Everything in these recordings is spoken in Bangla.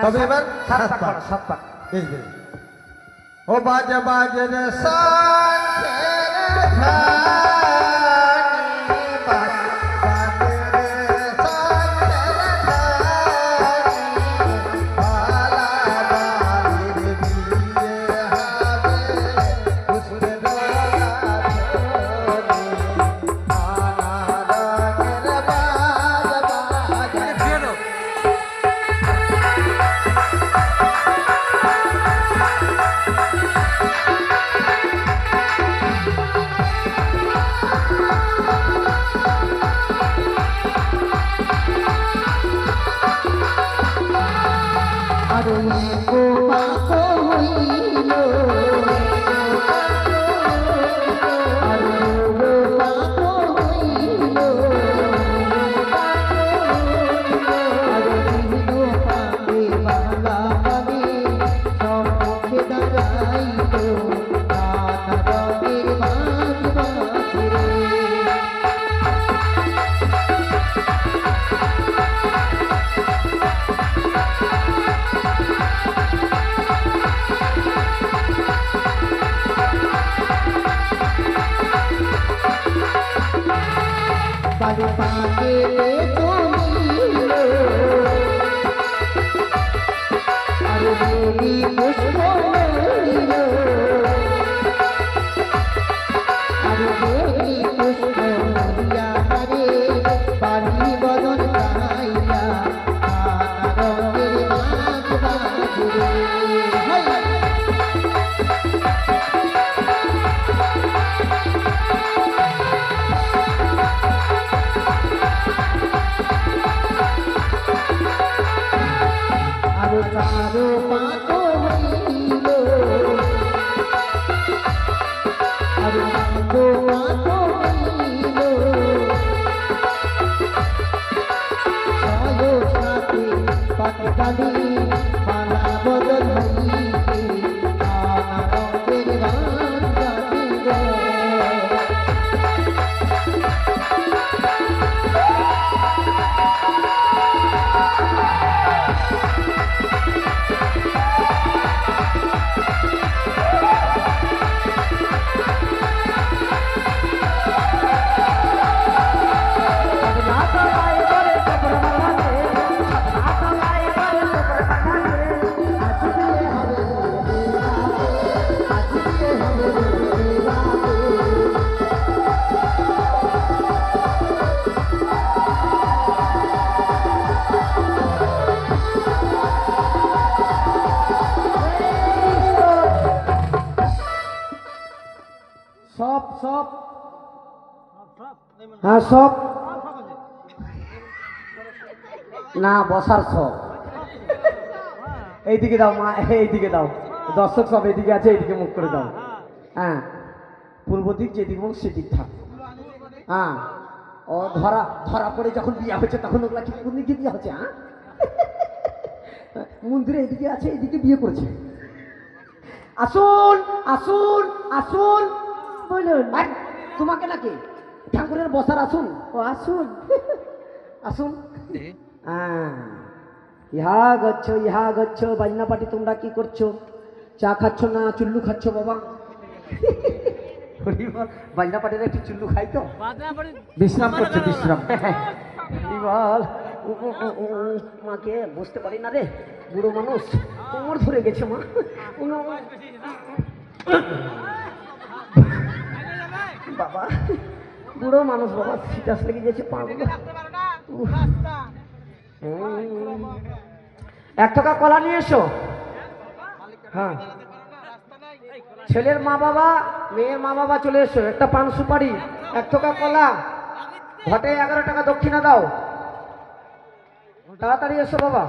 তবে এবার সাত পাক করো, সাত পাক। বেশ বেশ। ও বাজে বাজে রে সাথে রে ধানি, বাজে বাজে রে সাথে রে ধানি, বালা বালির বিয়ে হবে, খুশরে দোলা ধনি, নানা রঙের বাজে বাজে। হ্যাঁ সব না বসার সব এইদিকে দাও মা, এইদিকে দাও। দর্শক সব এদিকে আছে, এইদিকে মুখ করে দাও। হ্যাঁ, পূর্ব দিক যেদিক মুখ সেদিক থাক। হ্যাঁ, ও ধরা ধরা পড়ে যখন বিয়ে হচ্ছে তখন ওগুলা ঠিক কোন দিকে বিয়ে হচ্ছে? হ্যাঁ, মন্দিরে এদিকে আছে, এদিকে বিয়ে করেছে। আসুন আসুন আসুন। বলুন। তোমাকে নাকি ঠাকুরের বসার আসুন। ও আসুন আসুন। ইহা গচ্ছ বাজনা পাটি। তোমরা কি করছো? চা খাচ্ছ না চুল্লু খাচ্ছ বাবা? বাজনা পাটির একটু চুল্লু খাই তো, বিশ্রাম করছে, বিশ্রাম। বল মাকে বুঝতে পারি না রে, বুড়ো মানুষ কোমর ধরে গেছে মা। বাবা বুড়ো মানুষ বাবা, সিটাস লেগে গেছে পা গুলো। এক টাকা কলা নিয়ে এসো। হ্যাঁ, ছেলের মা বাবা মেয়ের মা বাবা চলে এসো। একটা পান সুপারি, এক টাকা কলা, ঘটে 11 টাকা দক্ষিণা দাও। তাড়াতাড়ি এসো বাবা।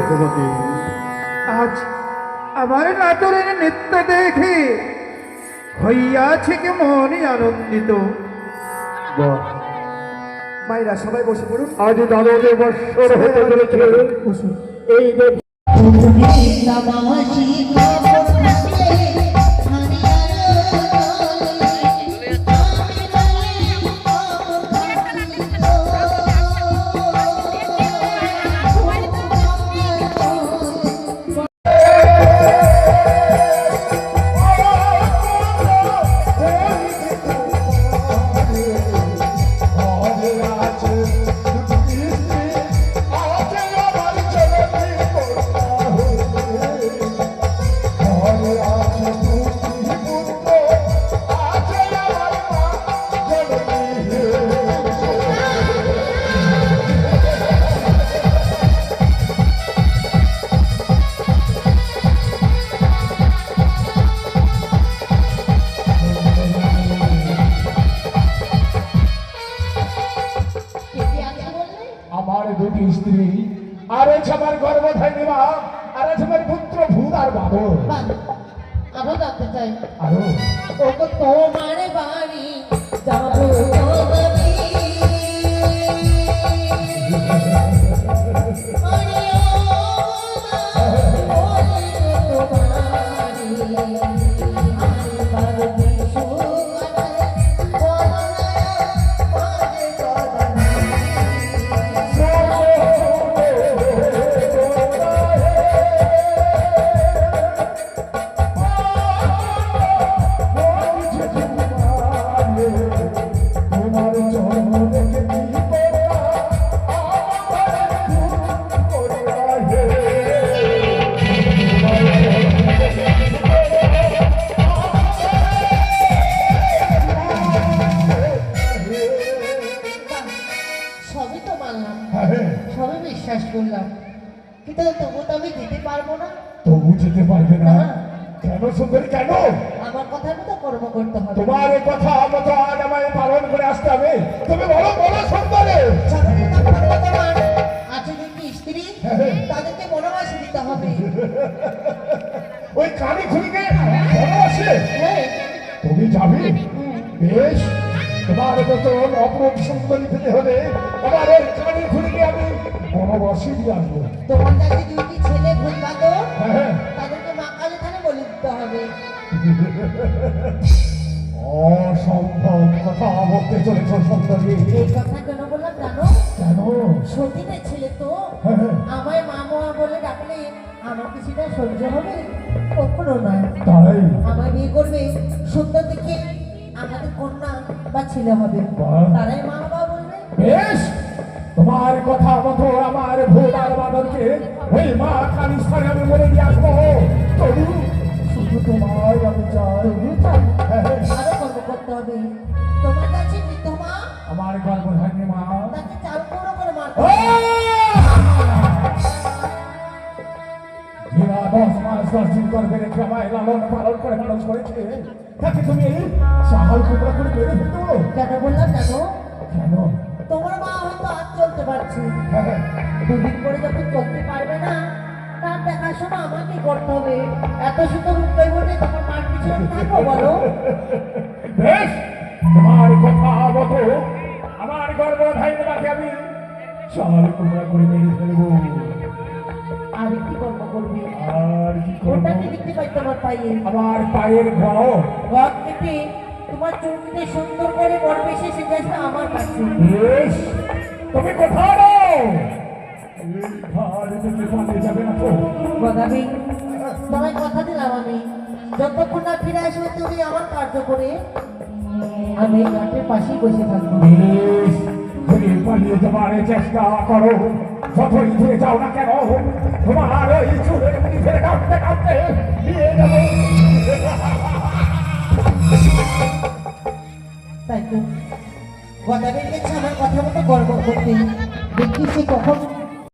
রঘুপতি, আজ আমার নাটরের নৃত্য দেখে হইয়াছে কি মনে আনন্দিত। বাহ, মায়েরা সবাই বসে পড়ুন। আজ দাদরে বৎসর হতে চলেছে। এই দেব আমার দুটি স্ত্রী, আর আছে আমার গর্ভধারিণী মা, আর আছে আমার পুত্র ভূত আর বাদর। আরো জানতে চাই, আরো ওগো তোমার বাড়ি যাবো কবে? আরে ও তোমার বাড়ি, আমার বিশু সবই তো মানলাম, সবই বিশ্বাস করলাম, কিন্তু তবু তো আমি দিতে পারবো না। তবু যেতে পারবে না? কেন সুন্দরী, কেন? আমার কথার মতো কর্ম করতে হবে। তোমার এই কথা মতো আজ আমায় পালন করে আসতে হবে। তুমি বলো বলো সুন্দরী। তোমার আছে দুটি স্ত্রী, তাদেরকে বনবাসে দিতে হবে। ওই কানে খুলিকে বনবাসে হ্যাঁ, তুমি যাবে? বেশ, তোমার মতন অপরূপ সুন্দরী পেতে হলে আমার ওই কানে খুলিকে আমি বনবাসে দিয়ে আসবো। তোমার কাছে দুটি ছেলে ভুল বাদর, হ্যাঁ, তাদেরকে মা কালী থানে বলে দিতে হবে। অসম্ভব কথা বলতে চলেছ সুন্দরী। এই কথা কেন বললাম জানো? কেন? সতীনের ছেলে তো, হ্যাঁ, আমায় মামা বলে ডাকলে আমার কি সেটা সহ্য হবে? কখনো নয়। তাই আমায় বিয়ে করবে সুন্দর দেখে আমাদের কন্যা বা ছেলে হবে, বাহ। তারাই মা বাবা বলবে। বেশ, তোমার কথা মতো আমার ভূত আর বাদরকে ওই মা কালী স্থানে আমি বলে দিয়ে আসবো। তবু শুধু তোমার আমি চাই। হ্যাঁ, আরো কর্ম করতে হবে। তোমার কাছে বৃদ্ধ মা, আমার গর্ভধারিণী মা। তাকে চাল কুমড়ো করে মারতে ও! হবে। যারা 10 মাস 10 দিন গর্ভে রেখে আমায় লালন পালন করে মানুষ করেছে, তাকে তুমি চাল কুমড়া করে মেরে ফেলো? কেন বললাম জানো? কেন? তোমার মা হয়তো আজ চলতে পারছে, হ্যাঁ, দুদিন পরে যখন চলতে পারবে না, তার দেখাশোনা আমাকে করতে হবে। এত সুন্দর উপায় বলে তোমার মার পিছনে থাকবো বলো? বেশ, তোমার কথা মতো আমার গর্ভধারিণী মাকে আমি চাল কুমড়া করে মেরে ফেলবো। আর কি কর্ম করবে? আর কি করবো? ওটাকে দেখতে পাই তোমার পায়ে আমার পায়ের ঘর। গদ কেটে তোমার চুলটিতে সুন্দর করে বরবেশে সেজেছে আমার কাছে। বেশ, তুমি কোথায় রও? এই ঘর থেকে পালিয়ে যাবে না তো? গদাবি, তোমায় কথা দিলাম আমি যতক্ষণ না ফিরে আসবে তুমি আমার কার্য করে আমি এই ঘাটের পাশেই বসে থাকবো। বেশ, তুমি পালিয়ে যাবার চেষ্টা করো, যতই দূরে যাও না কেন, তোমার ওই চুলের মুড়ি ধরে কাঁপতে কাঁপতে নিয়ে যাবো। তাই তো গদাবির কাছে আমার কথা মতো গর্ব করতে দেখি সে কখন